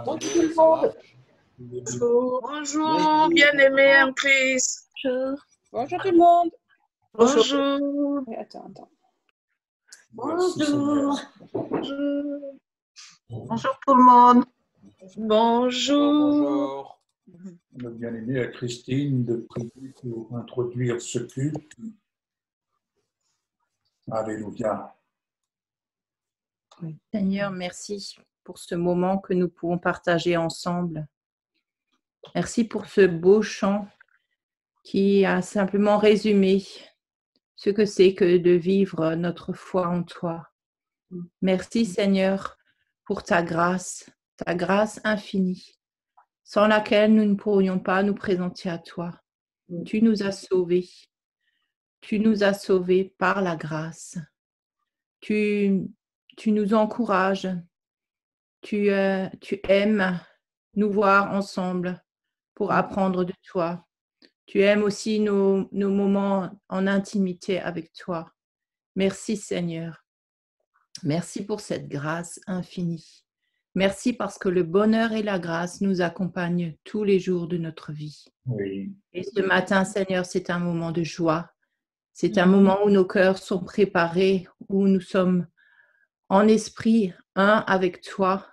Bonjour tout le monde. Bonjour. Bonjour, bien-aimé en Christ. Bonjour. Bonjour tout le monde. Bonjour. Attends. Bonjour. Bonjour. Bonjour tout le monde. Bonjour. On a bien aimé à Christine de prier pour introduire ce culte. Alléluia. Seigneur, merci pour ce moment que nous pouvons partager ensemble. Merci pour ce beau chant qui a simplement résumé ce que c'est que de vivre notre foi en toi. Merci Seigneur pour ta grâce infinie, sans laquelle nous ne pourrions pas nous présenter à toi. Tu nous as sauvés. Tu nous as sauvés par la grâce. Tu nous encourages. Tu aimes nous voir ensemble pour apprendre de toi. Tu aimes aussi nos moments en intimité avec toi. Merci Seigneur. Merci pour cette grâce infinie. Merci parce que le bonheur et la grâce nous accompagnent tous les jours de notre vie. Oui. Et ce matin, Seigneur, c'est un moment de joie. C'est un moment où nos cœurs sont préparés, où nous sommes en esprit un avec toi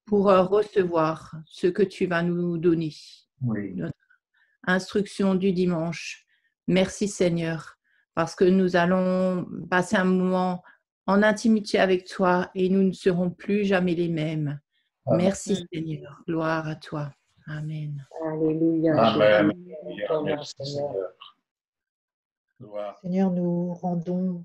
pour recevoir ce que tu vas nous donner. Oui. Notre instruction du dimanche. Merci Seigneur, parce que nous allons passer un moment en intimité avec toi et nous ne serons plus jamais les mêmes. Amen. Merci Seigneur, gloire à toi. Amen. Alléluia. Amen. Jésus. Merci Seigneur. Gloire. Seigneur, nous rendons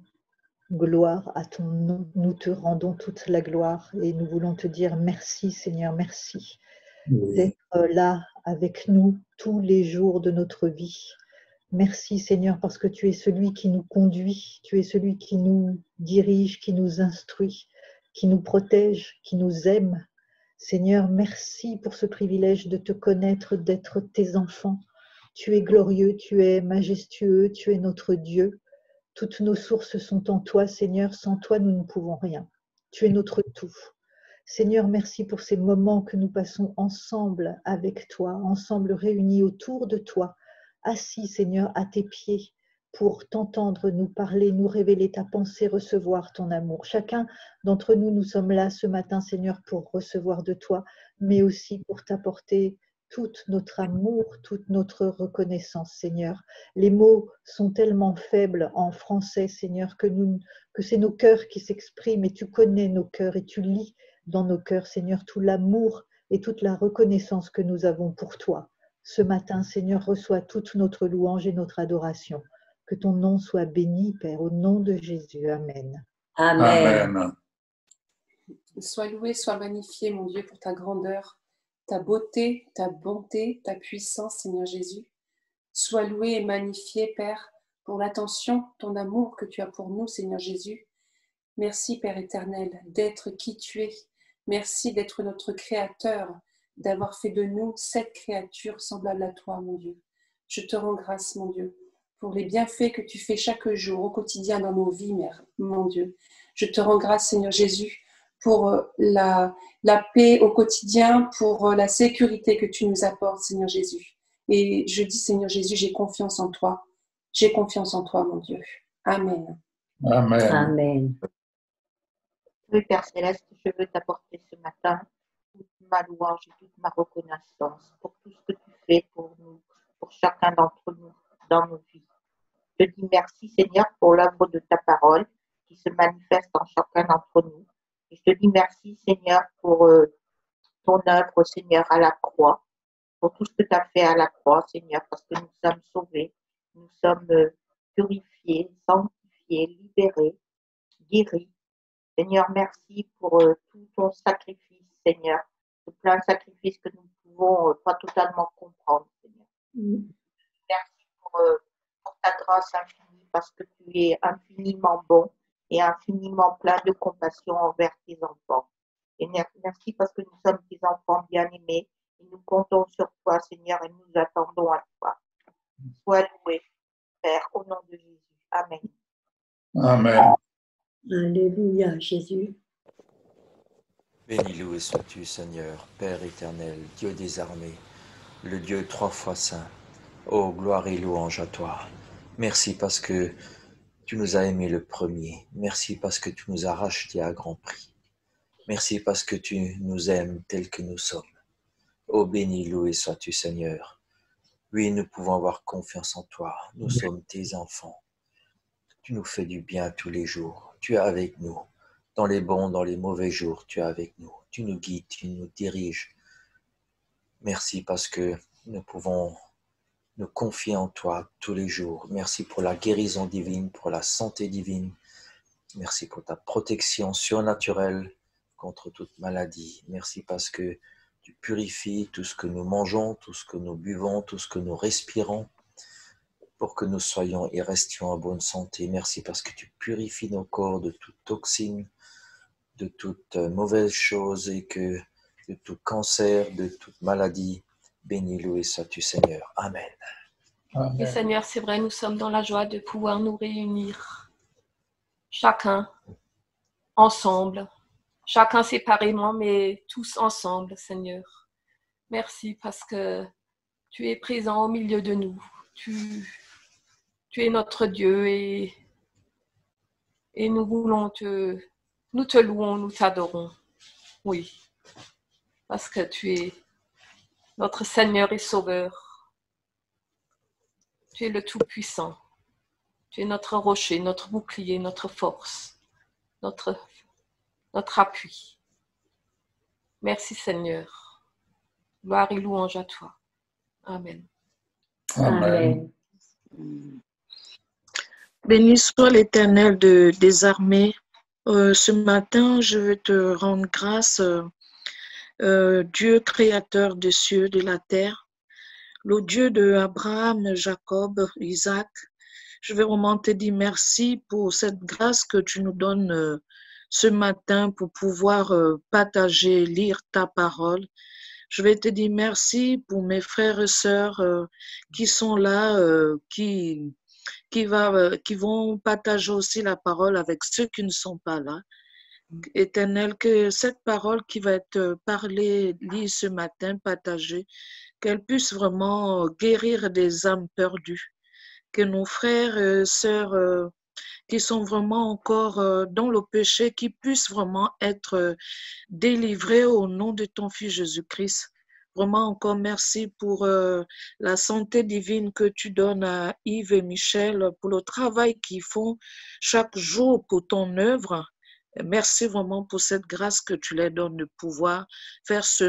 gloire à ton nom. Nous te rendons toute la gloire et nous voulons te dire merci Seigneur, merci d'être là avec nous tous les jours de notre vie. Merci Seigneur parce que tu es celui qui nous conduit, tu es celui qui nous dirige, qui nous instruit, qui nous protège, qui nous aime. Seigneur, merci pour ce privilège de te connaître, d'être tes enfants. Tu es glorieux, tu es majestueux, tu es notre Dieu. Toutes nos sources sont en toi, Seigneur. Sans toi, nous ne pouvons rien. Tu es notre tout. Seigneur, merci pour ces moments que nous passons ensemble avec toi, ensemble réunis autour de toi, assis, Seigneur, à tes pieds, pour t'entendre nous parler, nous révéler ta pensée, recevoir ton amour. Chacun d'entre nous, nous sommes là ce matin, Seigneur, pour recevoir de toi, mais aussi pour t'apporter tout notre amour, toute notre reconnaissance, Seigneur. Les mots sont tellement faibles en français, Seigneur, que c'est nos cœurs qui s'expriment et tu connais nos cœurs et tu lis dans nos cœurs, Seigneur, tout l'amour et toute la reconnaissance que nous avons pour toi. Ce matin, Seigneur, reçois toute notre louange et notre adoration. Que ton nom soit béni, Père, au nom de Jésus. Amen. Amen. Amen. Sois loué, sois magnifié, mon Dieu, pour ta grandeur, ta beauté, ta bonté, ta puissance, Seigneur Jésus. Sois loué et magnifié, Père, pour l'attention, ton amour que tu as pour nous, Seigneur Jésus. Merci, Père éternel, d'être qui tu es. Merci d'être notre Créateur, d'avoir fait de nous cette créature semblable à toi, mon Dieu. Je te rends grâce, mon Dieu, pour les bienfaits que tu fais chaque jour, au quotidien dans nos vies, Mère, mon Dieu. Je te rends grâce, Seigneur Jésus, pour la paix au quotidien, pour la sécurité que tu nous apportes, Seigneur Jésus. Et je dis, Seigneur Jésus, j'ai confiance en toi. J'ai confiance en toi, mon Dieu. Amen. Amen. Amen. Oui, Père Céleste, je veux t'apporter ce matin toute ma louange et toute ma reconnaissance pour tout ce que tu fais pour nous, pour chacun d'entre nous dans nos vies. Je dis merci, Seigneur, pour l'œuvre de ta parole qui se manifeste en chacun d'entre nous. Et je te dis merci, Seigneur, pour ton œuvre, Seigneur, à la croix, pour tout ce que tu as fait à la croix, Seigneur, parce que nous sommes sauvés, nous sommes purifiés, sanctifiés, libérés, guéris. Seigneur, merci pour tout ton sacrifice, Seigneur, ce plein sacrifice que nous ne pouvons pas totalement comprendre, Seigneur. Merci pour ta grâce infinie, parce que tu es infiniment bon et infiniment plein de compassion envers tes enfants. Et merci parce que nous sommes tes enfants bien-aimés et nous comptons sur toi, Seigneur, et nous attendons à toi. Sois loué, Père, au nom de Jésus. Amen. Amen. Alléluia, Jésus. Béni, loué sois-tu, Seigneur, Père éternel, Dieu des armées, le Dieu 3 fois saint. Oh, gloire et louange à toi. Merci parce que tu nous as aimés le premier. Merci parce que tu nous as rachetés à grand prix. Merci parce que tu nous aimes tels que nous sommes. Oh, béni, loué sois-tu, Seigneur. Oui, nous pouvons avoir confiance en toi. Nous sommes tes enfants. Tu nous fais du bien tous les jours. Tu es avec nous. Dans les bons, dans les mauvais jours, tu es avec nous. Tu nous guides, tu nous diriges. Merci parce que nous pouvons nous confier en toi tous les jours. Merci pour la guérison divine, pour la santé divine. Merci pour ta protection surnaturelle contre toute maladie. Merci parce que tu purifies tout ce que nous mangeons, tout ce que nous buvons, tout ce que nous respirons, pour que nous soyons et restions en bonne santé. Merci parce que tu purifies nos corps de toute toxine, de toute mauvaise chose et que de tout cancer, de toute maladie. Béni, loué sois-tu, Seigneur. Amen. Amen. Et Seigneur, c'est vrai, nous sommes dans la joie de pouvoir nous réunir, chacun ensemble, chacun séparément, mais tous ensemble, Seigneur. Merci parce que tu es présent au milieu de nous. Tu es notre Dieu et nous nous te louons, nous t'adorons. Oui, parce que tu es notre Seigneur et Sauveur. Tu es le Tout-Puissant. Tu es notre rocher, notre bouclier, notre force, notre appui. Merci Seigneur. Gloire et louange à toi. Amen. Amen. Béni soit l'Éternel des armées. Ce matin, je veux te rendre grâce, Dieu créateur des cieux, de la terre, le Dieu de Abraham, Jacob, Isaac. Je veux vraiment te dire merci pour cette grâce que tu nous donnes ce matin pour pouvoir partager, lire ta parole. Je vais te dire merci pour mes frères et sœurs qui sont là, qui vont partager aussi la parole avec ceux qui ne sont pas là. Éternel, que cette parole qui va être parlée, lue ce matin, partagée, qu'elle puisse vraiment guérir des âmes perdues. Que nos frères et sœurs qui sont vraiment encore dans le péché, qui puissent vraiment être délivrés au nom de ton Fils Jésus-Christ. Vraiment encore merci pour la santé divine que tu donnes à Yves et Michel, pour le travail qu'ils font chaque jour pour ton œuvre. Merci vraiment pour cette grâce que tu leur donnes de pouvoir faire ce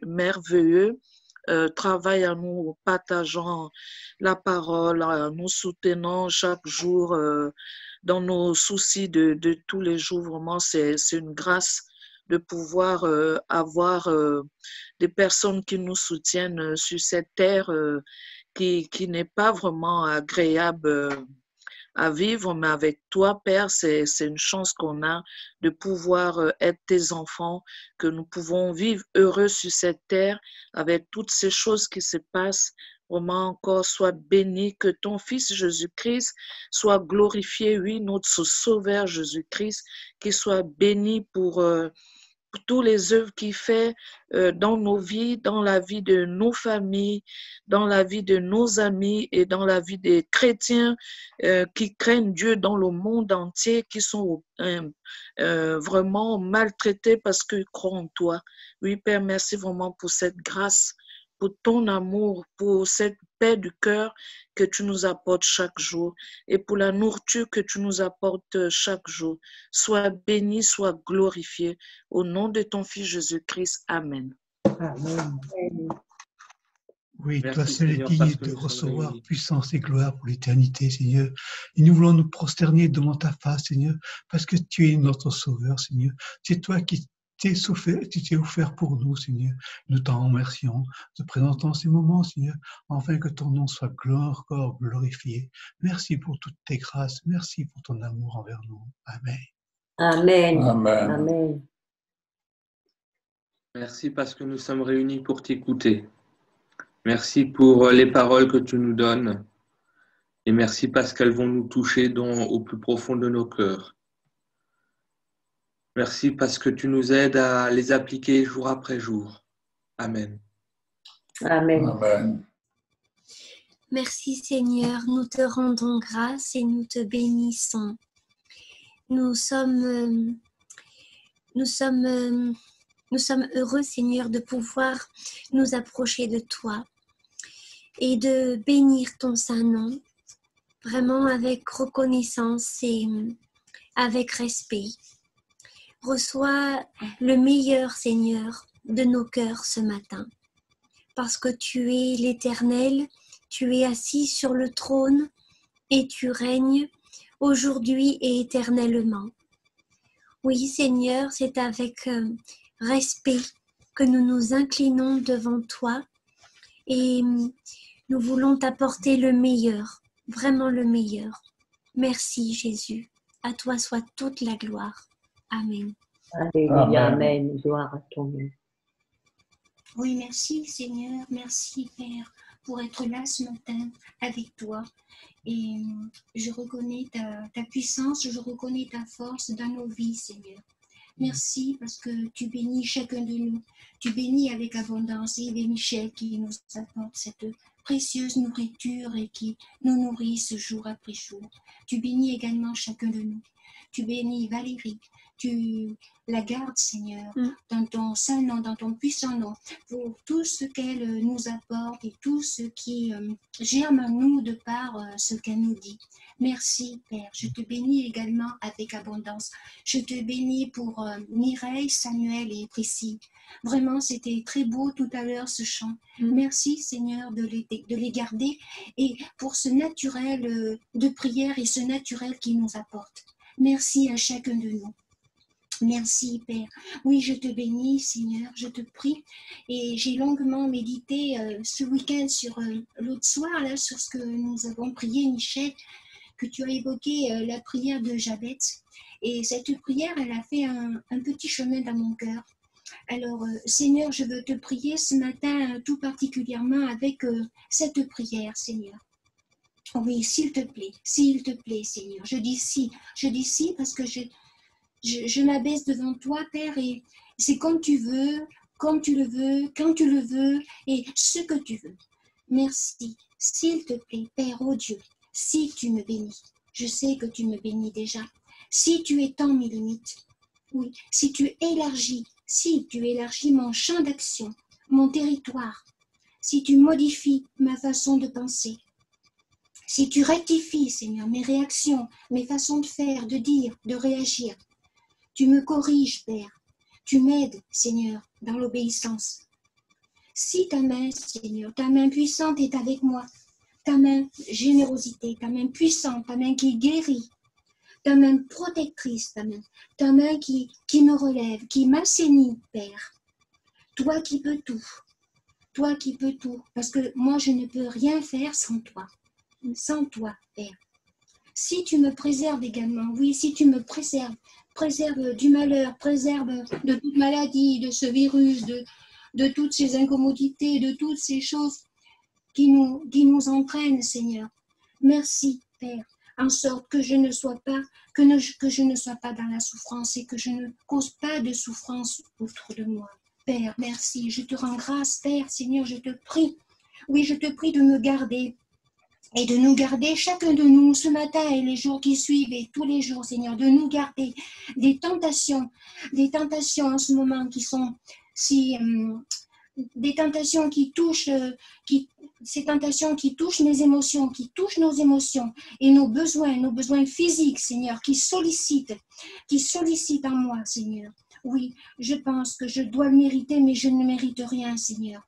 merveilleux travail en nous partageant la parole, en nous soutenant chaque jour dans nos soucis de tous les jours. Vraiment, c'est une grâce de pouvoir avoir des personnes qui nous soutiennent sur cette terre qui n'est pas vraiment agréable à vivre, mais avec toi, Père, c'est une chance qu'on a de pouvoir être tes enfants, que nous pouvons vivre heureux sur cette terre avec toutes ces choses qui se passent. Vraiment encore, sois béni, que ton Fils Jésus-Christ soit glorifié, oui, notre Sauveur Jésus-Christ, qu'il soit béni pour tous les œuvres qu'il fait dans nos vies, dans la vie de nos familles, dans la vie de nos amis et dans la vie des chrétiens qui craignent Dieu dans le monde entier, qui sont vraiment maltraités parce qu'ils croient en toi. Oui, Père, merci vraiment pour cette grâce, pour ton amour, pour cette paix du cœur que tu nous apportes chaque jour et pour la nourriture que tu nous apportes chaque jour. Sois béni, sois glorifié. Au nom de ton Fils Jésus-Christ. Amen. Amen. Oui, Merci, toi seul es Seigneur, digne parce que de nous sommes recevoir réunis. puissance et gloire pour l'éternité, Seigneur. Et nous voulons nous prosterner devant ta face, Seigneur, parce que tu es notre Sauveur, Seigneur. C'est toi qui t'es offert pour nous, Seigneur. Nous t'en remercions, te présentons ces moments, Seigneur, afin que ton nom soit encore glorifié. Merci pour toutes tes grâces, merci pour ton amour envers nous. Amen. Amen. Amen. Amen. Merci parce que nous sommes réunis pour t'écouter. Merci pour les paroles que tu nous donnes. Et merci parce qu'elles vont nous toucher au plus profond de nos cœurs. Merci parce que tu nous aides à les appliquer jour après jour. Amen. Amen. Amen. Merci Seigneur, nous te rendons grâce et nous te bénissons. Nous sommes heureux Seigneur de pouvoir nous approcher de toi et de bénir ton saint nom, vraiment avec reconnaissance et avec respect. Reçois le meilleur Seigneur de nos cœurs ce matin, parce que tu es l'Éternel, tu es assis sur le trône et tu règnes aujourd'hui et éternellement. Oui Seigneur, c'est avec respect que nous nous inclinons devant toi et nous voulons t'apporter le meilleur, vraiment le meilleur. Merci Jésus, à toi soit toute la gloire. Amen. Alléluia, amen. Gloire à ton nom. Oui, merci Seigneur, merci Père pour être là ce matin avec toi. Et je reconnais ta puissance, je reconnais ta force dans nos vies Seigneur. Merci parce que tu bénis chacun de nous. Tu bénis avec abondance Yves et Michel qui nous apportent cette précieuse nourriture et qui nous nourrissent jour après jour. Tu bénis également chacun de nous. Tu bénis Valérie. Tu la gardes, Seigneur, dans ton saint nom, dans ton puissant nom, pour tout ce qu'elle nous apporte et tout ce qui germe en nous de par ce qu'elle nous dit. Merci, Père. Je te bénis également avec abondance. Je te bénis pour Mireille, Samuel et Priscille. Vraiment, c'était très beau tout à l'heure ce chant. Merci, Seigneur, de les garder et pour ce naturel de prière et ce naturel qu'ils nous apportent. Merci à chacun de nous. Merci Père. Oui, je te bénis Seigneur, je te prie. Et j'ai longuement médité ce week-end sur l'autre soir, là, sur ce que nous avons prié, Michel, que tu as évoqué la prière de Jabez. Et cette prière, elle a fait un petit chemin dans mon cœur. Alors, Seigneur, je veux te prier ce matin tout particulièrement avec cette prière, Seigneur. Oui, s'il te plaît, Seigneur. Je dis si parce que je m'abaisse devant toi, Père, et c'est comme tu veux, comme tu le veux, quand tu le veux, et ce que tu veux. Merci, s'il te plaît, Père, oh Dieu, si tu me bénis, je sais que tu me bénis déjà, si tu étends mes limites, oui, si tu élargis mon champ d'action, mon territoire, si tu modifies ma façon de penser, si tu rectifies, Seigneur, mes réactions, mes façons de faire, de dire, de réagir, tu me corriges, Père. Tu m'aides, Seigneur, dans l'obéissance. Si ta main, Seigneur, ta main puissante est avec moi, ta main générosité, ta main puissante, ta main qui guérit, ta main protectrice, ta main qui me relève, qui m'assainit, Père. Toi qui peux tout, parce que moi je ne peux rien faire sans toi, Père. Si tu me préserves également, oui, si tu me préserve du malheur, préserve de toute maladie, de ce virus, de toutes ces incommodités, de toutes ces choses qui nous entraînent, Seigneur. Merci, Père, en sorte que je ne sois pas dans la souffrance et que je ne cause pas de souffrance autour de moi. Père, merci, je te rends grâce, Père, Seigneur, je te prie. Oui, je te prie de me garder. Et de nous garder, chacun de nous, ce matin et les jours qui suivent, et tous les jours, Seigneur, de nous garder des tentations en ce moment qui sont si... des tentations qui touchent, ces tentations qui touchent mes émotions, qui touchent nos émotions et nos besoins physiques, Seigneur, qui sollicitent en moi, Seigneur. Oui, je pense que je dois le mériter, mais je ne mérite rien, Seigneur.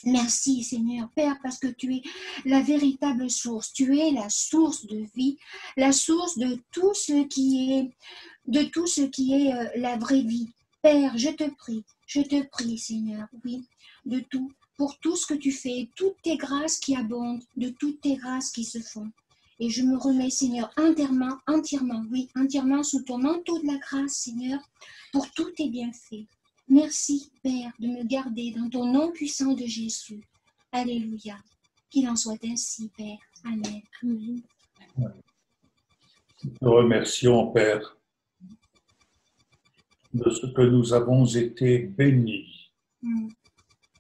Merci Seigneur, Père, parce que tu es la véritable source. Tu es la source de vie, la source de tout ce qui est la vraie vie. Père, je te prie Seigneur, oui, de tout, pour tout ce que tu fais, toutes tes grâces qui abondent, de toutes tes grâces qui se font. Et je me remets, Seigneur, entièrement sous ton manteau de la grâce, Seigneur, pour tous tes bienfaits. Merci, Père, de me garder dans ton nom puissant de Jésus. Alléluia. Qu'il en soit ainsi, Père. Amen. Amen. Nous te remercions, Père, de ce que nous avons été bénis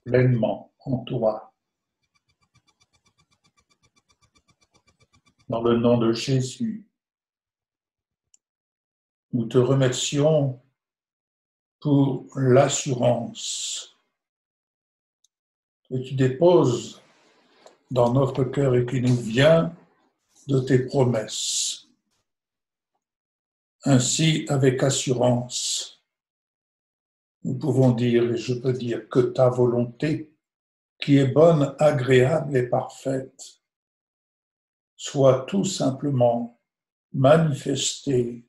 pleinement en toi. Dans le nom de Jésus, nous te remercions pour l'assurance que tu déposes dans notre cœur et qui nous vient de tes promesses. Ainsi, avec assurance, nous pouvons dire, et je peux dire, que ta volonté, qui est bonne, agréable et parfaite, soit tout simplement manifestée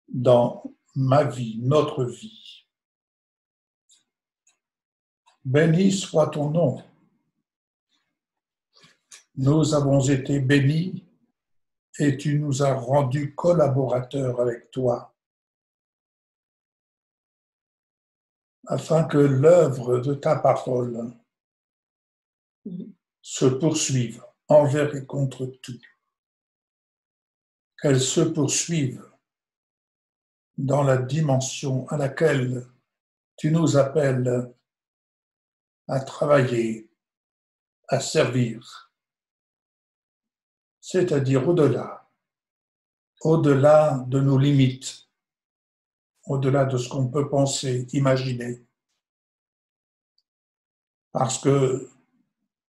dans ma vie, notre vie. Béni soit ton nom. Nous avons été bénis et tu nous as rendus collaborateurs avec toi, afin que l'œuvre de ta parole se poursuive envers et contre tout, qu'elle se poursuive dans la dimension à laquelle tu nous appelles à travailler, à servir, c'est-à-dire au-delà de nos limites, au-delà de ce qu'on peut penser, imaginer, parce que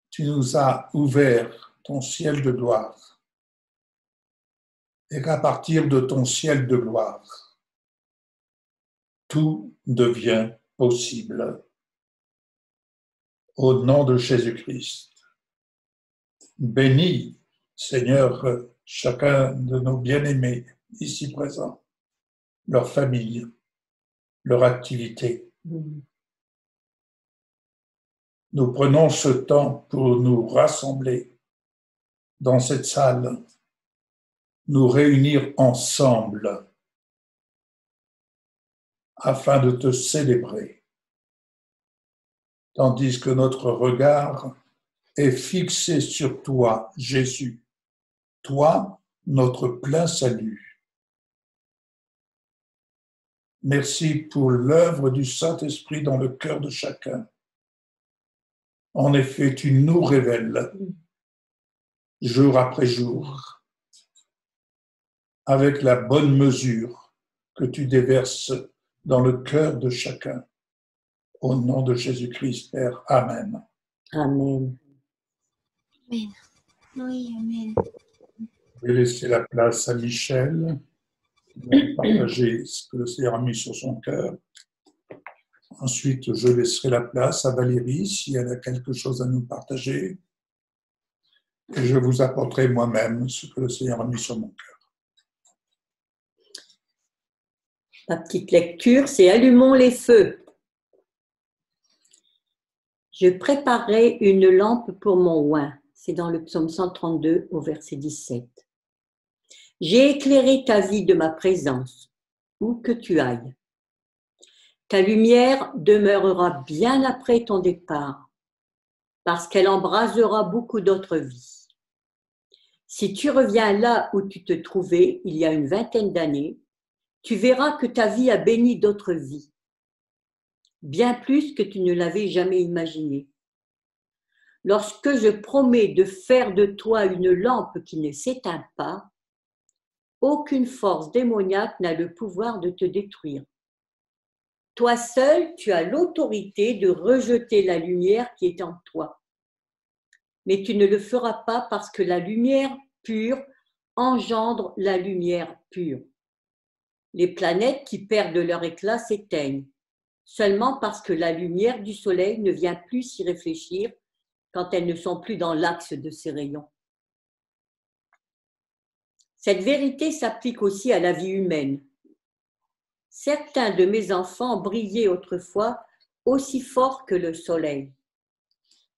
tu nous as ouvert ton ciel de gloire et qu'à partir de ton ciel de gloire, tout devient possible. Au nom de Jésus-Christ, bénis, Seigneur, chacun de nos bien-aimés ici présents, leur famille, leur activité. Nous prenons ce temps pour nous rassembler dans cette salle, nous réunir ensemble afin de te célébrer, tandis que notre regard est fixé sur toi, Jésus, toi, notre plein salut. Merci pour l'œuvre du Saint-Esprit dans le cœur de chacun. En effet, tu nous révèles, jour après jour, avec la bonne mesure que tu déverses dans le cœur de chacun. Au nom de Jésus-Christ, Père. Amen. Amen. Amen. Oui, amen. Je vais laisser la place à Michel, qui va partager ce que le Seigneur a mis sur son cœur. Ensuite, je laisserai la place à Valérie, si elle a quelque chose à nous partager. Et je vous apporterai moi-même ce que le Seigneur a mis sur mon cœur. La petite lecture, c'est « Allumons les feux ». Je préparais une lampe pour mon oint. C'est dans le psaume 132 au verset 17. J'ai éclairé ta vie de ma présence, où que tu ailles. Ta lumière demeurera bien après ton départ, parce qu'elle embrasera beaucoup d'autres vies. Si tu reviens là où tu te trouvais il y a une vingtaine d'années, tu verras que ta vie a béni d'autres vies, bien plus que tu ne l'avais jamais imaginé. Lorsque je promets de faire de toi une lampe qui ne s'éteint pas, aucune force démoniaque n'a le pouvoir de te détruire. Toi seul, tu as l'autorité de rejeter la lumière qui est en toi. Mais tu ne le feras pas parce que la lumière pure engendre la lumière pure. Les planètes qui perdent leur éclat s'éteignent, seulement parce que la lumière du soleil ne vient plus s'y réfléchir quand elles ne sont plus dans l'axe de ses rayons. Cette vérité s'applique aussi à la vie humaine. Certains de mes enfants brillaient autrefois aussi fort que le soleil.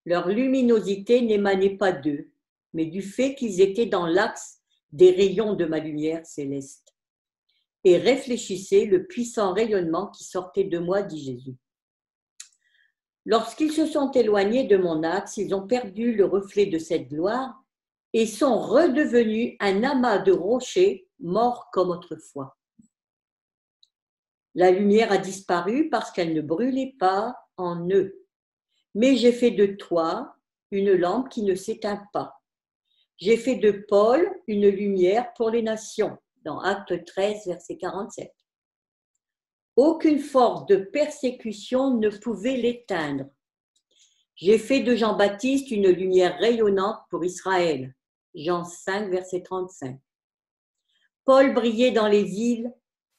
Leur luminosité n'émanait pas d'eux, mais du fait qu'ils étaient dans l'axe des rayons de ma lumière céleste et réfléchissaient le puissant rayonnement qui sortait de moi, dit Jésus. Lorsqu'ils se sont éloignés de mon axe, ils ont perdu le reflet de cette gloire et sont redevenus un amas de rochers morts comme autrefois. La lumière a disparu parce qu'elle ne brûlait pas en eux. Mais j'ai fait de toi une lampe qui ne s'éteint pas. J'ai fait de Paul une lumière pour les nations, dans Acte 13, verset 47. Aucune force de persécution ne pouvait l'éteindre. J'ai fait de Jean-Baptiste une lumière rayonnante pour Israël, Jean 5, verset 35. Paul brillait dans les villes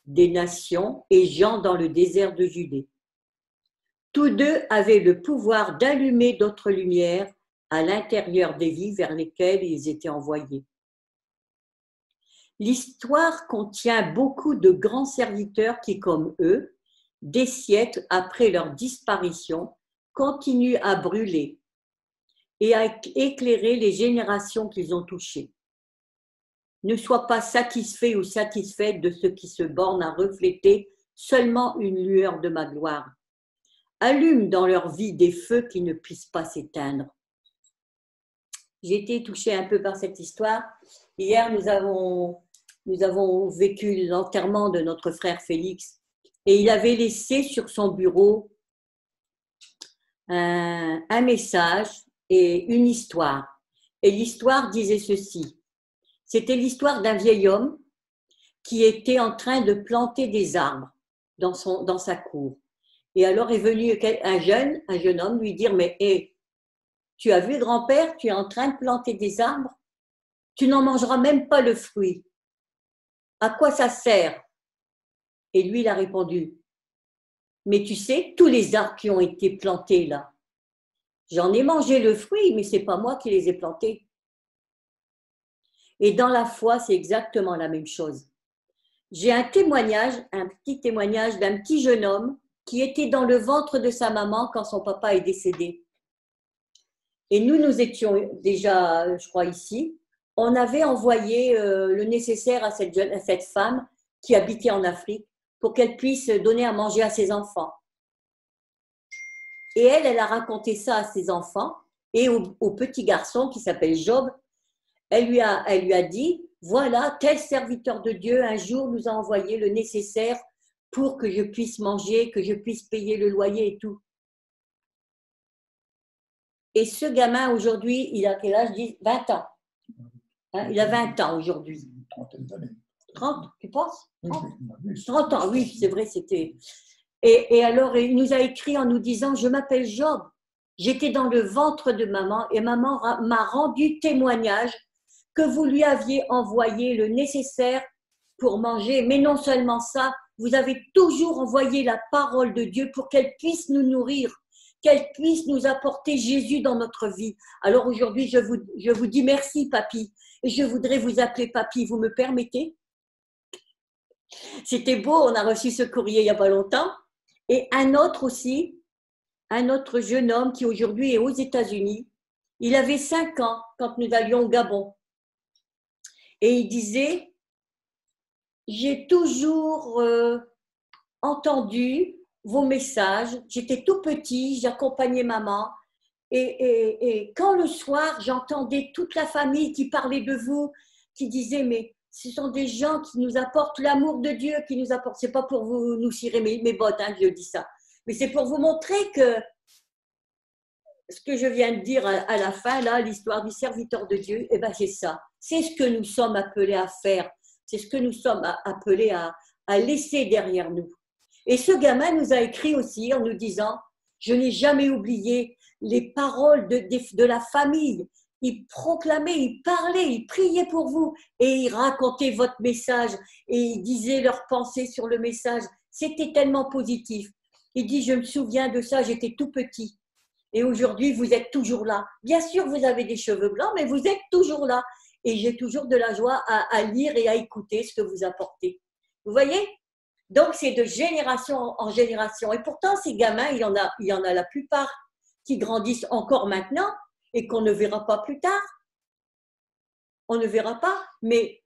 des nations et Jean dans le désert de Judée. Tous deux avaient le pouvoir d'allumer d'autres lumières à l'intérieur des vies vers lesquelles ils étaient envoyés. L'histoire contient beaucoup de grands serviteurs qui, comme eux, des siècles après leur disparition, continuent à brûler et à éclairer les générations qu'ils ont touchées. Ne sois pas satisfait ou satisfaite de ceux qui se bornent à refléter seulement une lueur de ma gloire. Allume dans leur vie des feux qui ne puissent pas s'éteindre. J'ai été touchée un peu par cette histoire. Hier, nous avons vécu l'enterrement de notre frère Félix et il avait laissé sur son bureau un message et une histoire. Et l'histoire disait ceci. C'était l'histoire d'un vieil homme qui était en train de planter des arbres dans sa cour. Et alors est venu un jeune homme lui dire « Mais hey, tu as vu grand-père, tu es en train de planter des arbres, tu n'en mangeras même pas le fruit. À quoi ça sert ?» Et lui, il a répondu « Mais tu sais, tous les arbres qui ont été plantés là, j'en ai mangé le fruit, mais ce n'est pas moi qui les ai plantés. » Et dans la foi, c'est exactement la même chose. J'ai un petit témoignage d'un petit jeune homme qui était dans le ventre de sa maman quand son papa est décédé. Et nous étions déjà, je crois, ici. On avait envoyé le nécessaire à cette femme qui habitait en Afrique pour qu'elle puisse donner à manger à ses enfants. Et elle a raconté ça à ses enfants et au petit garçon qui s'appelle Job. Elle lui a dit, voilà, tel serviteur de Dieu un jour nous a envoyé le nécessaire pour que je puisse manger, que je puisse payer le loyer et tout. Et ce gamin aujourd'hui, il a quel âge? 20 ans. Hein, il a 20 ans aujourd'hui. Une trentaine d'années. 30, tu penses? 30, Oui, 30 ans, oui, c'est vrai, c'était… Et alors, il nous a écrit en nous disant, je m'appelle Job, j'étais dans le ventre de maman et maman m'a rendu témoignage que vous lui aviez envoyé le nécessaire pour manger. Mais non seulement ça, vous avez toujours envoyé la parole de Dieu pour qu'elle puisse nous nourrir, qu'elle puisse nous apporter Jésus dans notre vie. Alors aujourd'hui, je vous dis merci, papy. Et je voudrais vous appeler papy, vous me permettez? C'était beau, on a reçu ce courrier il n'y a pas longtemps. Et un autre jeune homme qui aujourd'hui est aux États-Unis, il avait 5 ans quand nous allions au Gabon. Et il disait, j'ai toujours entendu vos messages, j'étais tout petit, j'accompagnais maman. Et quand le soir, j'entendais toute la famille qui parlait de vous, qui disait, mais ce sont des gens qui nous apportent l'amour de Dieu, qui nous apportent, c'est pas pour vous nous cirer mes bottes, hein, je dis ça, mais c'est pour vous montrer que ce que je viens de dire à la fin, là, l'histoire du serviteur de Dieu, eh ben c'est ça. C'est ce que nous sommes appelés à faire. C'est ce que nous sommes appelés à laisser derrière nous. Et ce gamin nous a écrit aussi en nous disant, je n'ai jamais oublié les paroles de la famille. Il proclamait, il parlait, il priait pour vous et il racontait votre message et il disait leurs pensées sur le message. C'était tellement positif. Il dit, je me souviens de ça, j'étais tout petit. Et aujourd'hui, vous êtes toujours là. Bien sûr, vous avez des cheveux blancs, mais vous êtes toujours là. Et j'ai toujours de la joie à lire et à écouter ce que vous apportez. Vous voyez? Donc, c'est de génération en génération. Et pourtant, ces gamins, il y en a la plupart qui grandissent encore maintenant et qu'on ne verra pas plus tard. On ne verra pas, mais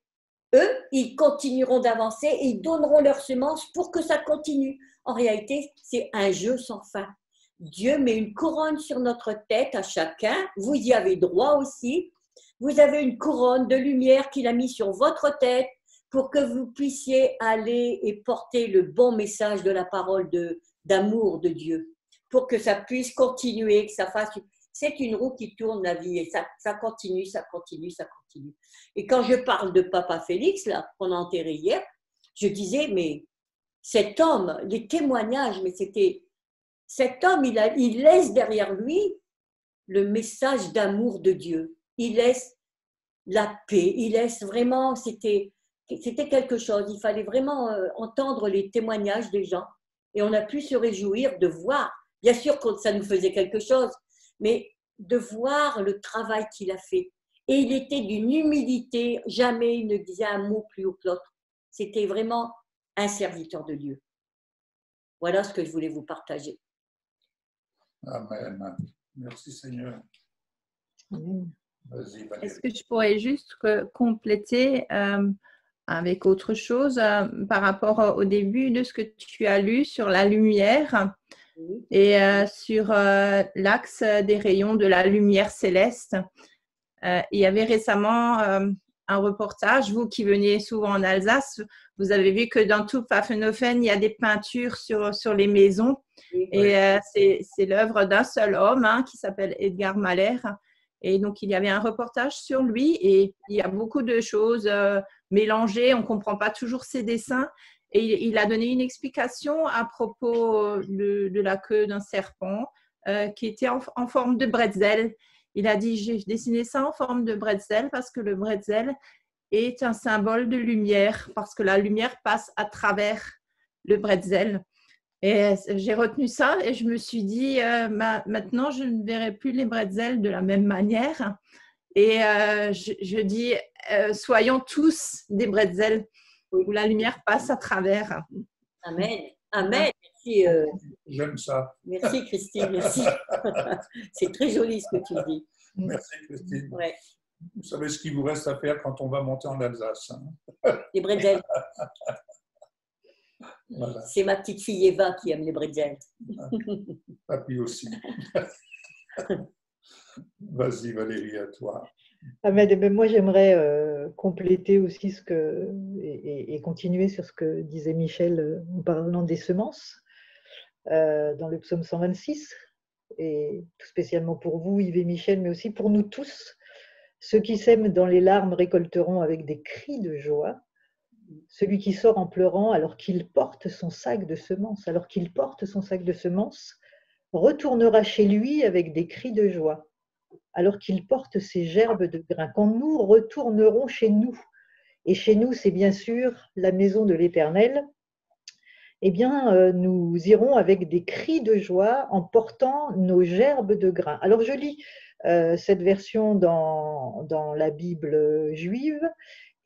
eux, ils continueront d'avancer et ils donneront leurs semences pour que ça continue. En réalité, c'est un jeu sans fin. Dieu met une couronne sur notre tête à chacun. Vous y avez droit aussi. Vous avez une couronne de lumière qu'il a mis sur votre tête. pour que vous puissiez aller et porter le bon message de la parole d'amour de Dieu, pour que ça puisse continuer, que ça fasse… C'est une roue qui tourne la vie et ça continue, ça continue, ça continue. Et quand je parle de Papa Félix, là, qu'on a enterré hier, je disais, mais cet homme, les témoignages, mais c'était… Cet homme, il laisse derrière lui le message d'amour de Dieu. Il laisse la paix, il laisse vraiment… C'était quelque chose. Il fallait vraiment entendre les témoignages des gens. Et on a pu se réjouir de voir. Bien sûr que ça nous faisait quelque chose, mais de voir le travail qu'il a fait. Et il était d'une humilité, jamais il ne disait un mot plus haut que l'autre. C'était vraiment un serviteur de Dieu. Voilà ce que je voulais vous partager. Amen. Merci Seigneur. Vas-y, Valérie. Est-ce que je pourrais juste compléter avec autre chose par rapport au début de ce que tu as lu sur la lumière et sur l'axe des rayons de la lumière céleste. Il y avait récemment un reportage, vous qui venez souvent en Alsace, vous avez vu que dans tout Pfaffenhofen, il y a des peintures sur les maisons. Et c'est l'œuvre d'un seul homme qui s'appelle Edgar Mahler. Et donc, il y avait un reportage sur lui et il y a beaucoup de choses mélangées. On ne comprend pas toujours ses dessins. Et il a donné une explication à propos de la queue d'un serpent qui était en forme de bretzel. Il a dit, j'ai dessiné ça en forme de bretzel parce que le bretzel est un symbole de lumière, parce que la lumière passe à travers le bretzel. Et j'ai retenu ça et je me suis dit, maintenant, je ne verrai plus les bretzels de la même manière. Et je dis, soyons tous des bretzels où la lumière passe à travers. Amen. Amen. Merci. J'aime ça. Merci Christine, merci. C'est très joli ce que tu dis. Merci Christine. Ouais. Vous savez ce qu'il vous reste à faire quand on va monter en Alsace. Les bretzels. Voilà. C'est ma petite fille Eva qui aime les bretzels. Papy aussi. Vas-y Valérie, à toi. Mais moi, j'aimerais compléter aussi et continuer sur ce que disait Michel en parlant des semences dans le psaume 126, et tout spécialement pour vous, Yves et Michel, mais aussi pour nous tous. Ceux qui sèment dans les larmes récolteront avec des cris de joie. Celui qui sort en pleurant alors qu'il porte son sac de semences, retournera chez lui avec des cris de joie. Alors qu'il porte ses gerbes de grains. Quand nous retournerons chez nous, et chez nous c'est bien sûr la maison de l'Éternel, eh bien nous irons avec des cris de joie en portant nos gerbes de grains. Alors je lis cette version dans la Bible juive,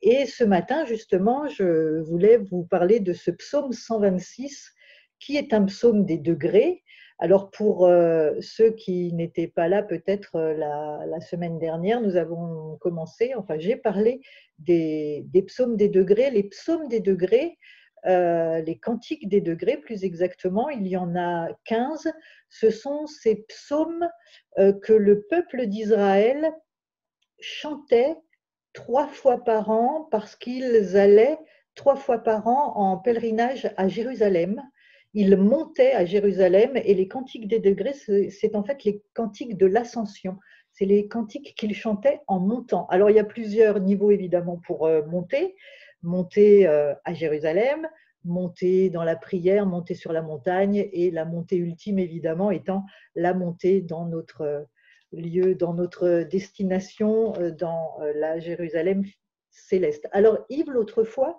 et ce matin justement je voulais vous parler de ce psaume 126 qui est un psaume des degrés. Alors pour ceux qui n'étaient pas là peut-être la semaine dernière, nous avons commencé, enfin j'ai parlé des psaumes des degrés. Les psaumes des degrés, les cantiques des degrés plus exactement, il y en a 15. Ce sont ces psaumes que le peuple d'Israël chantait 3 fois par an parce qu'ils allaient 3 fois par an en pèlerinage à Jérusalem. Ils montaient à Jérusalem et les cantiques des degrés, c'est en fait les cantiques de l'ascension. C'est les cantiques qu'ils chantaient en montant. Alors il y a plusieurs niveaux évidemment pour monter à Jérusalem, monter dans la prière, monter sur la montagne, et la montée ultime évidemment étant la montée dans notre lieu, dans notre destination, dans la Jérusalem céleste. Alors Yves, l'autre fois,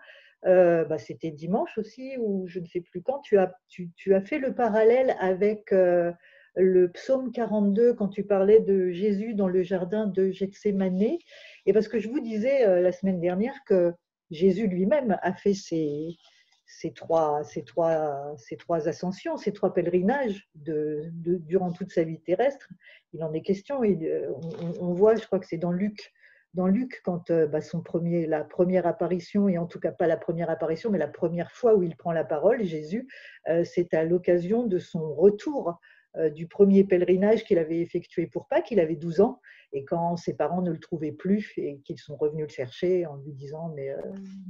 c'était dimanche aussi, ou je ne sais plus quand, tu as fait le parallèle avec le psaume 42 quand tu parlais de Jésus dans le jardin de Gethsémane. Et parce que je vous disais la semaine dernière que Jésus lui-même a fait ces 3 ascensions, ces 3 pèlerinages durant toute sa vie terrestre. Il en est question, on voit, je crois que c'est dans Luc, quand la première apparition, et en tout cas pas la première apparition, mais la première fois où il prend la parole, Jésus, c'est à l'occasion de son retour du premier pèlerinage qu'il avait effectué pour Pâques. Il avait 12 ans, et quand ses parents ne le trouvaient plus et qu'ils sont revenus le chercher en lui disant « mais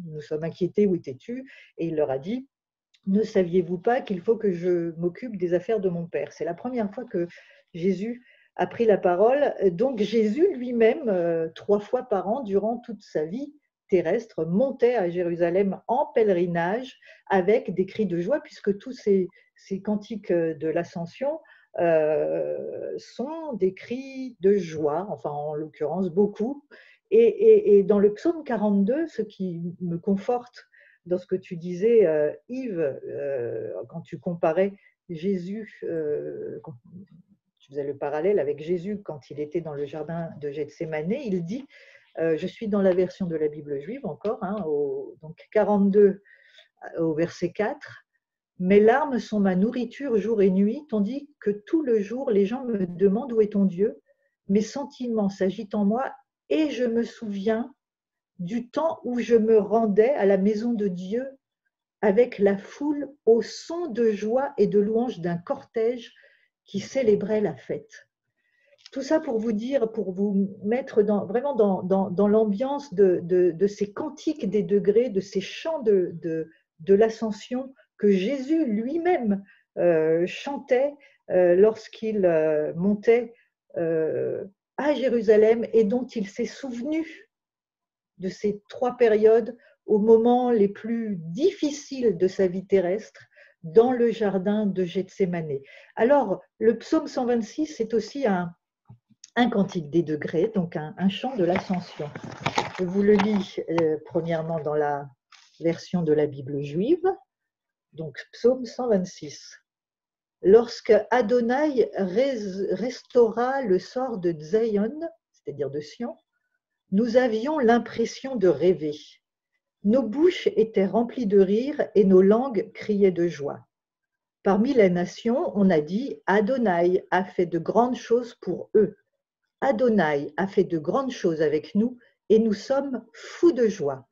nous sommes inquiétés, où étais-tu » Et il leur a dit « ne saviez-vous pas qu'il faut que je m'occupe des affaires de mon père ?» C'est la première fois que Jésus a pris la parole. Donc Jésus lui-même, 3 fois par an, durant toute sa vie terrestre, montait à Jérusalem en pèlerinage avec des cris de joie, puisque tous ces cantiques de l'Ascension sont des cris de joie, enfin en l'occurrence beaucoup. Et dans le psaume 42, ce qui me conforte dans ce que tu disais, Yves, quand tu comparais Jésus, tu faisais le parallèle avec Jésus quand il était dans le jardin de Gethsémane, il dit, je suis dans la version de la Bible juive encore, donc 42 au verset 4, « Mes larmes sont ma nourriture jour et nuit, tandis que tout le jour les gens me demandent où est ton Dieu. Mes sentiments s'agitent en moi et je me souviens du temps où je me rendais à la maison de Dieu avec la foule au son de joie et de louange d'un cortège qui célébrait la fête. » Tout ça pour vous dire, pour vous mettre vraiment dans l'ambiance de ces cantiques des degrés, de ces chants de l'ascension que Jésus lui-même chantait lorsqu'il montait à Jérusalem et dont il s'est souvenu de ces 3 périodes aux moments les plus difficiles de sa vie terrestre dans le jardin de Gethsémane. Alors, le psaume 126, c'est aussi un cantique des degrés, donc un chant de l'ascension. Je vous le lis premièrement dans la version de la Bible juive, donc psaume 126. Lorsque Adonai restaura le sort de Zion, c'est-à-dire de Sion, nous avions l'impression de rêver. Nos bouches étaient remplies de rire et nos langues criaient de joie. Parmi les nations, on a dit « Adonai a fait de grandes choses pour eux. Adonai a fait de grandes choses avec nous et nous sommes fous de joie.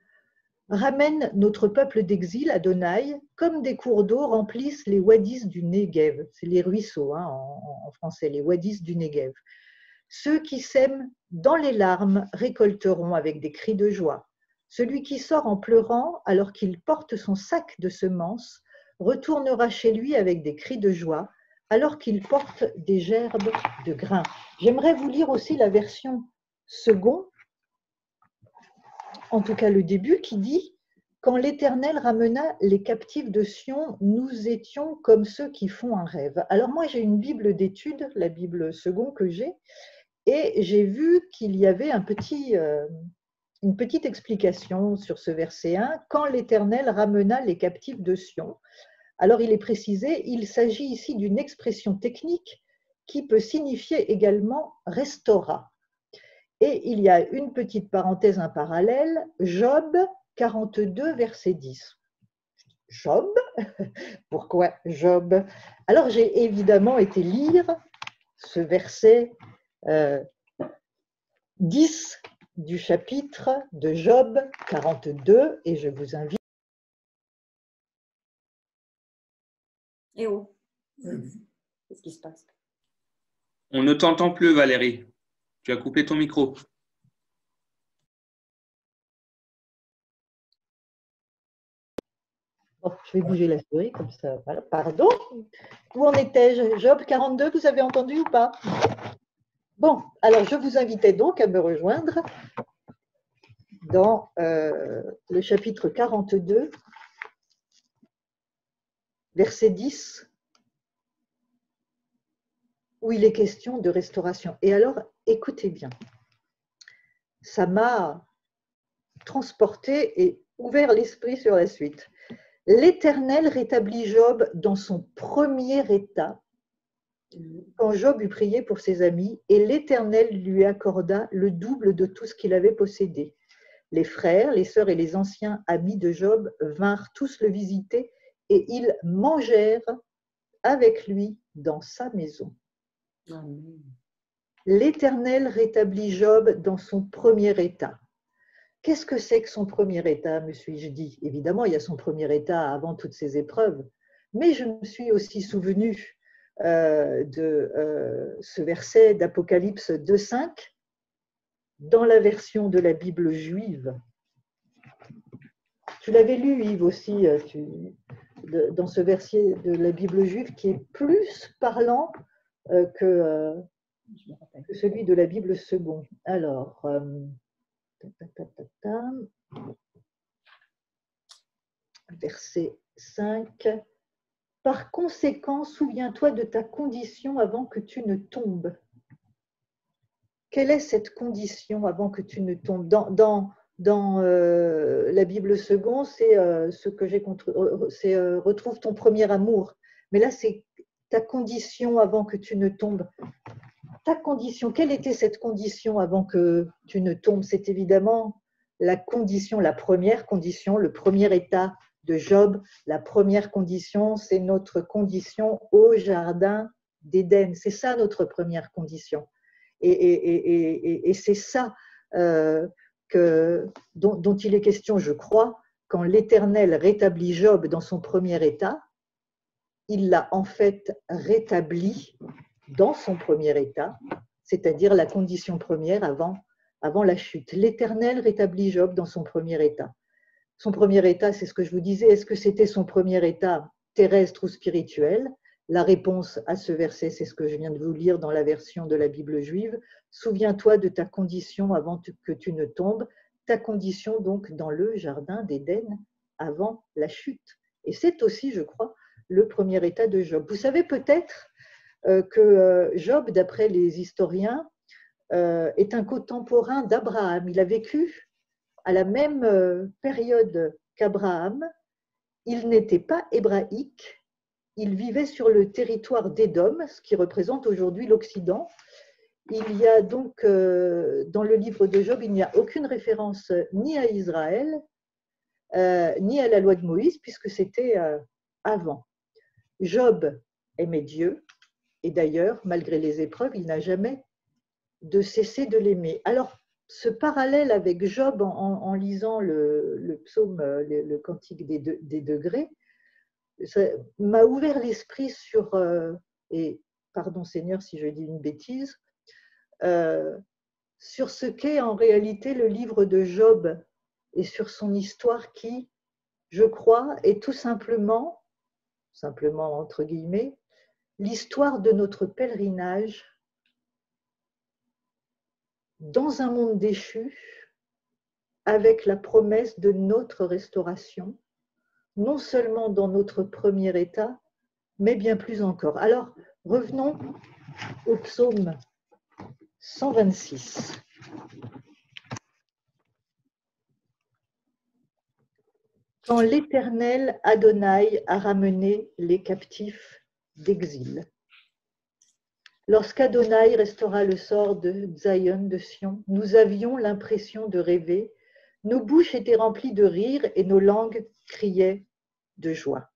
Ramène notre peuple d'exil, Adonai, comme des cours d'eau remplissent les wadis du Negev. » C'est les ruisseaux en français, les wadis du Negev. « Ceux qui sèment dans les larmes récolteront avec des cris de joie. Celui qui sort en pleurant alors qu'il porte son sac de semences retournera chez lui avec des cris de joie alors qu'il porte des gerbes de grains. » J'aimerais vous lire aussi la version seconde, en tout cas le début, qui dit « Quand l'Éternel ramena les captifs de Sion, nous étions comme ceux qui font un rêve. » Alors moi j'ai une Bible d'études, la Bible seconde que j'ai, et j'ai vu qu'il y avait une petite explication sur ce verset 1, « Quand l'Éternel ramena les captifs de Sion ». Alors il est précisé, il s'agit ici d'une expression technique qui peut signifier également « restaura ». Et il y a une petite parenthèse, un parallèle, Job 42, verset 10. Job, pourquoi Job? Alors j'ai évidemment été lire ce verset 10 du chapitre de Job 42 et je vous invite. Et oh, qu'est-ce qui se passe? On ne t'entend plus, Valérie. Tu as coupé ton micro. Bon, je vais bouger la souris comme ça. Voilà. Pardon. Où en étais-je? Job 42, vous avez entendu ou pas? Bon, alors je vous invitais donc à me rejoindre dans le chapitre 42, verset 10, où il est question de restauration. Et alors, écoutez bien, ça m'a transporté et ouvert l'esprit sur la suite. L'Éternel rétablit Job dans son premier état, quand Job eut prié pour ses amis, et l'Éternel lui accorda le double de tout ce qu'il avait possédé. Les frères, les sœurs et les anciens amis de Job vinrent tous le visiter, et ils mangèrent avec lui dans sa maison. Amen. L'Éternel rétablit Job dans son premier état. Qu'est-ce que c'est que son premier état, me suis-je dit? Évidemment, il y a son premier état avant toutes ces épreuves, mais je me suis aussi souvenu de ce verset d'Apocalypse 2,5 dans la version de la Bible juive. Tu l'avais lu, Yves, aussi, dans ce verset de la Bible juive qui est plus parlant que celui de la Bible seconde. Alors, verset 5. Par conséquent, souviens-toi de ta condition avant que tu ne tombes. Quelle est cette condition avant que tu ne tombes? Dans la Bible seconde, c'est ce que j'ai c'est retrouve ton premier amour. Mais là, c'est ta condition avant que tu ne tombes. Ta condition, quelle était cette condition avant que tu ne tombes? C'est évidemment la condition, la première condition, le premier état de Job. La première condition, c'est notre condition au jardin d'Éden. C'est ça notre première condition. Et c'est ça dont il est question, je crois, quand l'Éternel rétablit Job dans son premier état. Il l'a en fait rétabli dans son premier état, c'est-à-dire la condition première avant la chute. L'Éternel rétablit Job dans son premier état. Son premier état, c'est ce que je vous disais, est-ce que c'était son premier état terrestre ou spirituel? La réponse à ce verset, c'est ce que je viens de vous lire dans la version de la Bible juive. Souviens-toi de ta condition avant que tu ne tombes, ta condition donc dans le jardin d'Éden avant la chute. Et c'est aussi, je crois, le premier état de Job. Vous savez peut-être que Job, d'après les historiens, est un contemporain d'Abraham. Il a vécu à la même période qu'Abraham. Il n'était pas hébraïque. Il vivait sur le territoire d'Édom, ce qui représente aujourd'hui l'Occident. Il y a donc, dans le livre de Job, il n'y a aucune référence ni à Israël, ni à la loi de Moïse, puisque c'était avant. Job aimait Dieu, et d'ailleurs, malgré les épreuves, il n'a jamais de cesser de l'aimer. Alors, ce parallèle avec Job en lisant le psaume, le cantique des degrés, ça m'a ouvert l'esprit sur, et pardon Seigneur si je dis une bêtise, sur ce qu'est en réalité le livre de Job et sur son histoire qui, je crois, est tout simplement entre guillemets, l'histoire de notre pèlerinage dans un monde déchu avec la promesse de notre restauration, non seulement dans notre premier état, mais bien plus encore. Alors, revenons au psaume 126. Quand l'Éternel Adonai a ramené les captifs d'exil. Lorsqu'Adonai restaura le sort de Zion, de Sion, nous avions l'impression de rêver, nos bouches étaient remplies de rire et nos langues criaient de joie.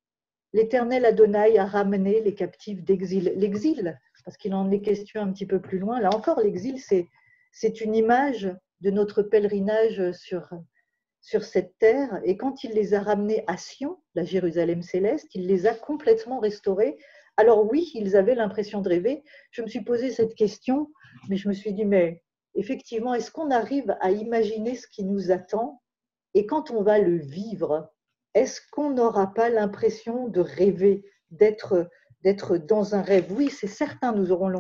L'Éternel Adonai a ramené les captifs d'exil. L'exil, parce qu'il en est question un petit peu plus loin, là encore l'exil, c'est une image de notre pèlerinage sur cette terre, et quand il les a ramenés à Sion, la Jérusalem céleste, il les a complètement restaurés. Alors oui, ils avaient l'impression de rêver. Je me suis posé cette question, mais je me suis dit, mais effectivement, est-ce qu'on arrive à imaginer ce qui nous attend? Et quand on va le vivre, est-ce qu'on n'aura pas l'impression de rêver, d'être dans un rêve? Oui, c'est certain, nous aurons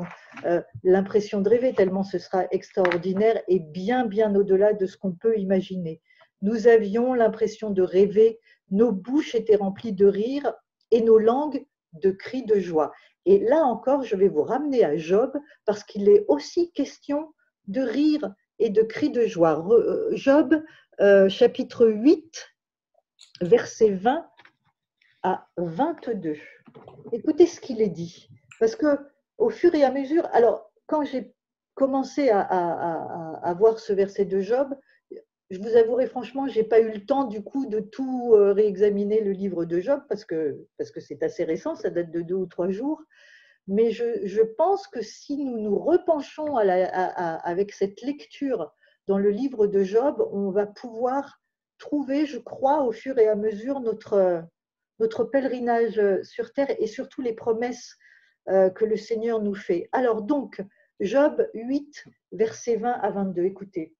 l'impression de rêver, tellement ce sera extraordinaire et bien, bien au-delà de ce qu'on peut imaginer. Nous avions l'impression de rêver, nos bouches étaient remplies de rire et nos langues de cris de joie. Et là encore, je vais vous ramener à Job parce qu'il est aussi question de rire et de cris de joie. Job, chapitre 8, versets 20 à 22. Écoutez ce qu'il est dit. Parce que au fur et à mesure, alors quand j'ai commencé à voir ce verset de Job, je vous avouerai franchement, je n'ai pas eu le temps du coup de tout réexaminer le livre de Job parce que c'est assez récent, ça date de 2 ou 3 jours. Mais je pense que si nous nous repenchons avec cette lecture dans le livre de Job, on va pouvoir trouver, je crois, au fur et à mesure notre pèlerinage sur terre et surtout les promesses que le Seigneur nous fait. Alors donc, Job 8, versets 20 à 22, écoutez.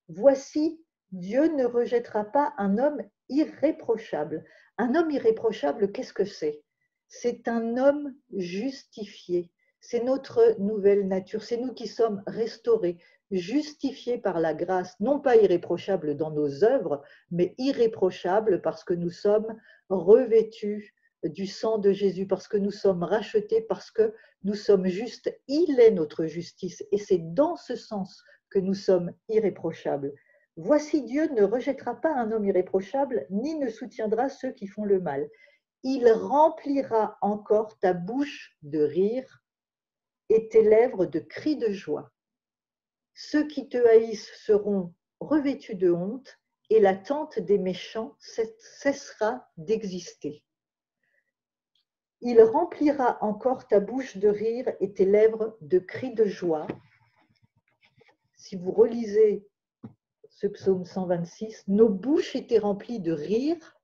Voici, Dieu ne rejettera pas un homme irréprochable. Un homme irréprochable, qu'est-ce que c'est? C'est un homme justifié. C'est notre nouvelle nature. C'est nous qui sommes restaurés, justifiés par la grâce, non pas irréprochables dans nos œuvres, mais irréprochables parce que nous sommes revêtus du sang de Jésus, parce que nous sommes rachetés, parce que nous sommes justes. Il est notre justice et c'est dans ce sens que nous sommes irréprochables. Voici, Dieu ne rejettera pas un homme irréprochable, ni ne soutiendra ceux qui font le mal. Il remplira encore ta bouche de rire et tes lèvres de cris de joie. Ceux qui te haïssent seront revêtus de honte et la tente des méchants cessera d'exister. Il remplira encore ta bouche de rire et tes lèvres de cris de joie. Si vous relisez ce psaume 126, nos bouches étaient remplies de rire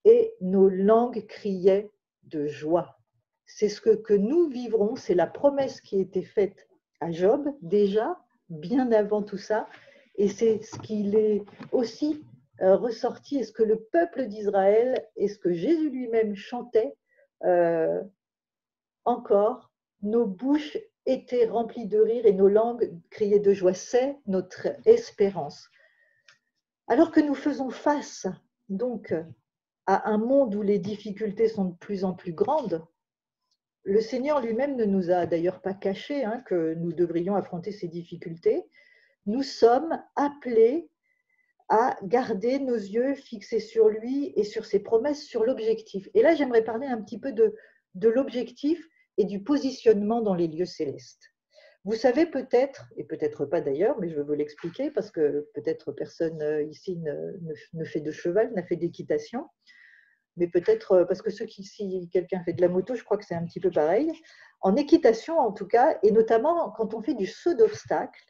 et nos langues criaient de joie. C'est ce que nous vivrons, c'est la promesse qui a été faite à Job déjà, bien avant tout ça, et c'est ce qu'il est aussi ressorti, et ce que le peuple d'Israël, et ce que Jésus lui-même chantait encore, nos bouches étaient remplies de rire et nos langues criaient de joie. C'est notre espérance. Alors que nous faisons face donc à un monde où les difficultés sont de plus en plus grandes, le Seigneur lui-même ne nous a d'ailleurs pas caché que nous devrions affronter ces difficultés. Nous sommes appelés à garder nos yeux fixés sur lui et sur ses promesses, sur l'objectif. Et là, j'aimerais parler un petit peu de l'objectif et du positionnement dans les lieux célestes. Vous savez peut-être, et peut-être pas d'ailleurs, mais je vais vous l'expliquer parce que peut-être personne ici ne fait de cheval, n'a fait d'équitation, mais peut-être parce que si quelqu'un fait de la moto, je crois que c'est un petit peu pareil. En équitation en tout cas, et notamment quand on fait du saut d'obstacle,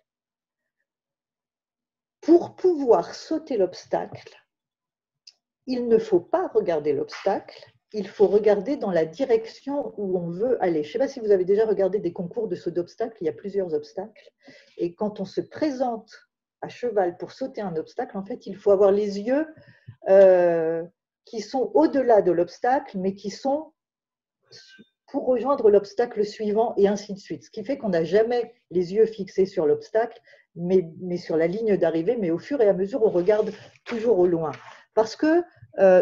pour pouvoir sauter l'obstacle, il ne faut pas regarder l'obstacle, il faut regarder dans la direction où on veut aller. Je ne sais pas si vous avez déjà regardé des concours de saut d'obstacle, il y a plusieurs obstacles. Et quand on se présente à cheval pour sauter un obstacle, en fait, il faut avoir les yeux qui sont au-delà de l'obstacle, mais qui sont pour rejoindre l'obstacle suivant et ainsi de suite. Ce qui fait qu'on n'a jamais les yeux fixés sur l'obstacle, mais sur la ligne d'arrivée, mais au fur et à mesure, on regarde toujours au loin. Parce que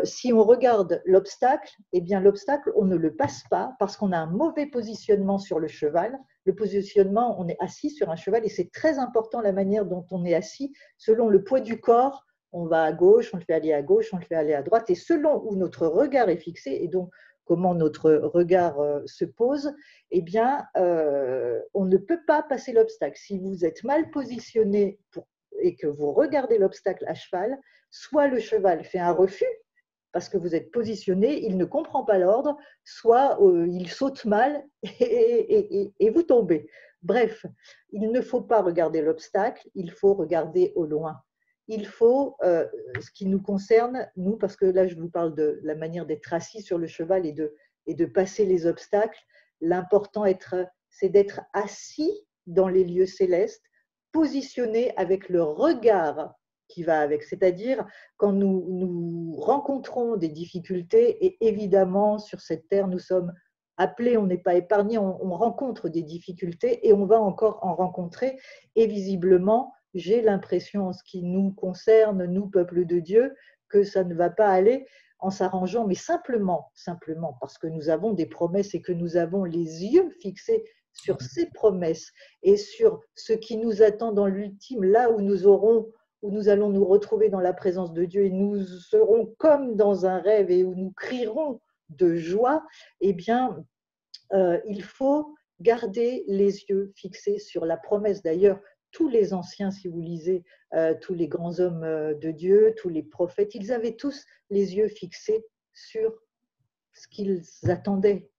si on regarde l'obstacle, eh bien l'obstacle, on ne le passe pas parce qu'on a un mauvais positionnement sur le cheval. Le positionnement, on est assis sur un cheval et c'est très important la manière dont on est assis. Selon le poids du corps, on va à gauche, on le fait aller à gauche, on le fait aller à droite. Et selon où notre regard est fixé et donc comment notre regard se pose, eh bien, on ne peut pas passer l'obstacle. Si vous êtes mal positionné et que vous regardez l'obstacle à cheval, soit le cheval fait un refus, parce que vous êtes positionné, il ne comprend pas l'ordre, soit il saute mal et vous tombez. Bref, il ne faut pas regarder l'obstacle, il faut regarder au loin. Il faut, ce qui nous concerne, nous, parce que là je vous parle de la manière d'être assis sur le cheval et de passer les obstacles, l'important c'est d'être assis dans les lieux célestes, positionné avec le regard qui va avec, c'est-à-dire quand nous rencontrons des difficultés, et évidemment sur cette terre nous sommes appelés, on n'est pas épargnés, on rencontre des difficultés et on va encore en rencontrer, et visiblement j'ai l'impression en ce qui nous concerne, nous peuple de Dieu, que ça ne va pas aller en s'arrangeant, mais simplement parce que nous avons des promesses et que nous avons les yeux fixés sur ces promesses et sur ce qui nous attend dans l'ultime, là où nous allons nous retrouver dans la présence de Dieu et nous serons comme dans un rêve et où nous crierons de joie, eh bien, il faut garder les yeux fixés sur la promesse. D'ailleurs, tous les anciens, si vous lisez tous les grands hommes de Dieu, tous les prophètes, ils avaient tous les yeux fixés sur ce qu'ils attendaient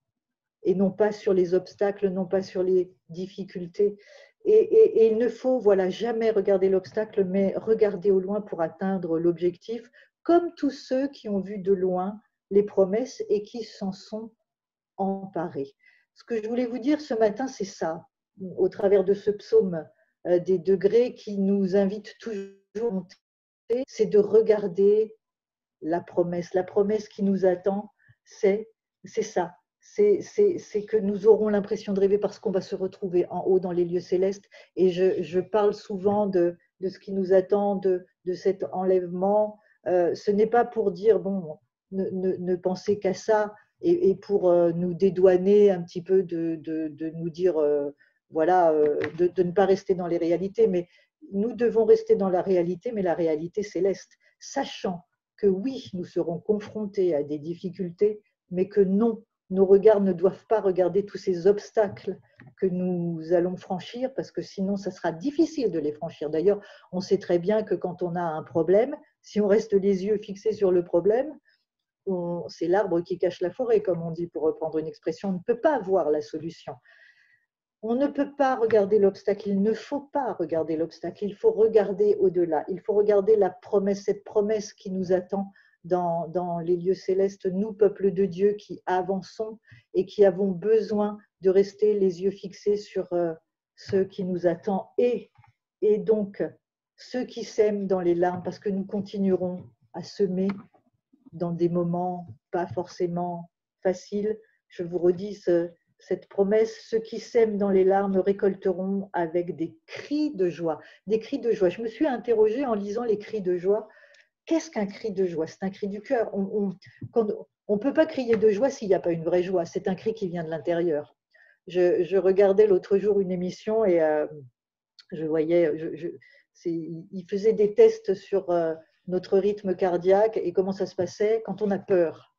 et non pas sur les obstacles, non pas sur les difficultés. Et il ne faut jamais regarder l'obstacle, mais regarder au loin pour atteindre l'objectif, comme tous ceux qui ont vu de loin les promesses et qui s'en sont emparés. ce que je voulais vous dire ce matin, c'est ça, au travers de ce psaume des degrés qui nous invite toujours à monter, c'est de regarder la promesse qui nous attend, c'est ça. C'est que nous aurons l'impression de rêver parce qu'on va se retrouver en haut dans les lieux célestes. Et je parle souvent de ce qui nous attend, de cet enlèvement. Ce n'est pas pour dire, bon, ne pensez qu'à ça et pour nous dédouaner un petit peu de nous dire, voilà, de ne pas rester dans les réalités. Mais nous devons rester dans la réalité, mais la réalité céleste, sachant que oui, nous serons confrontés à des difficultés, mais que non, nos regards ne doivent pas regarder tous ces obstacles que nous allons franchir, parce que sinon, ça sera difficile de les franchir. D'ailleurs, on sait très bien que quand on a un problème, si on reste les yeux fixés sur le problème, c'est l'arbre qui cache la forêt, comme on dit, pour reprendre une expression, on ne peut pas voir la solution. On ne peut pas regarder l'obstacle, il ne faut pas regarder l'obstacle, il faut regarder au-delà, il faut regarder la promesse, cette promesse qui nous attend dans les lieux célestes, nous, peuple de Dieu, qui avançons et qui avons besoin de rester les yeux fixés sur ce qui nous attend et donc ceux qui sèment dans les larmes, parce que nous continuerons à semer dans des moments pas forcément faciles. Je vous redis cette promesse, ceux qui sèment dans les larmes récolteront avec des cris de joie. Des cris de joie. Je me suis interrogée en lisant les cris de joie. Qu'est-ce qu'un cri de joie? C'est un cri du cœur. On ne peut pas crier de joie s'il n'y a pas une vraie joie. C'est un cri qui vient de l'intérieur. Je regardais l'autre jour une émission et je voyais, il faisait des tests sur notre rythme cardiaque et comment ça se passait quand on a peur.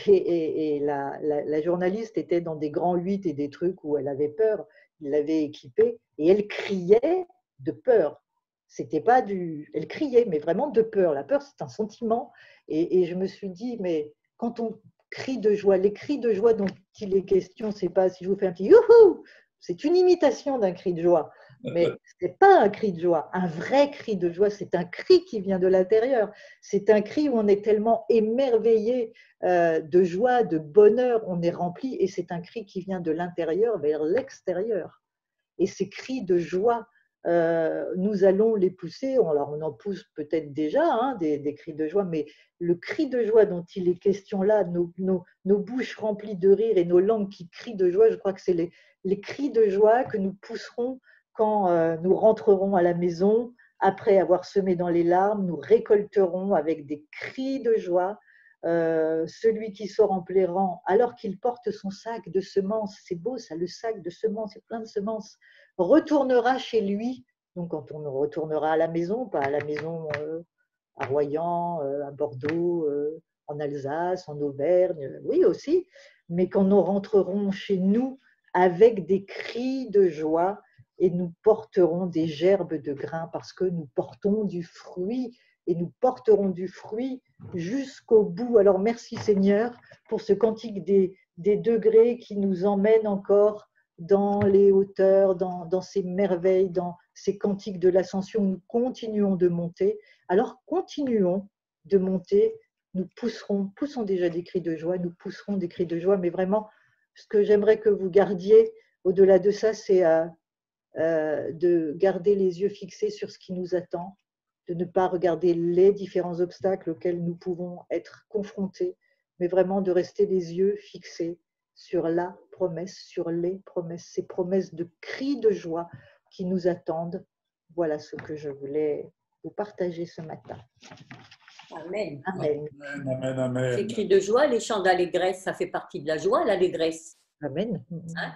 Et la journaliste était dans des grands 8 et des trucs où elle avait peur. Il l'avait équipée et elle criait de peur. C'était pas elle criait, mais vraiment de peur. La peur, c'est un sentiment. Et je me suis dit, mais quand on crie de joie, les cris de joie dont il est question, c'est pas si je vous fais un petit youhou, c'est une imitation d'un cri de joie. Mais ce n'est pas un cri de joie. Un vrai cri de joie, c'est un cri qui vient de l'intérieur. C'est un cri où on est tellement émerveillé de joie, de bonheur, on est rempli, et c'est un cri qui vient de l'intérieur vers l'extérieur. Et ces cris de joie, nous allons les pousser. Alors on en pousse peut-être déjà des cris de joie, mais le cri de joie dont il est question là, nos bouches remplies de rire et nos langues qui crient de joie, je crois que c'est les cris de joie que nous pousserons quand nous rentrerons à la maison, après avoir semé dans les larmes, nous récolterons avec des cris de joie. Celui qui sort en pleurant alors qu'il porte son sac de semences, c'est beau ça, le sac de semences, c'est plein de semences, retournera chez lui. Donc quand on retournera à la maison, pas à la maison à Royan, à Bordeaux, en Alsace, en Auvergne, oui aussi, mais quand nous rentrerons chez nous avec des cris de joie, et nous porterons des gerbes de grains parce que nous portons du fruit et nous porterons du fruit jusqu'au bout. Alors merci Seigneur pour ce cantique des degrés qui nous emmène encore dans les hauteurs, dans ces merveilles, dans ces cantiques de l'ascension. Nous continuons de monter. Alors continuons de monter. Nous poussons déjà des cris de joie, nous pousserons des cris de joie, mais vraiment ce que j'aimerais que vous gardiez au-delà de ça, c'est de garder les yeux fixés sur ce qui nous attend, de ne pas regarder les différents obstacles auxquels nous pouvons être confrontés, mais vraiment de rester les yeux fixés sur la promesse, sur les promesses, ces promesses de cris de joie qui nous attendent. Voilà ce que je voulais vous partager ce matin. Amen. Amen. Amen, amen. Les cris de joie, les chants d'allégresse, ça fait partie de la joie, l'allégresse. Amen. Hein?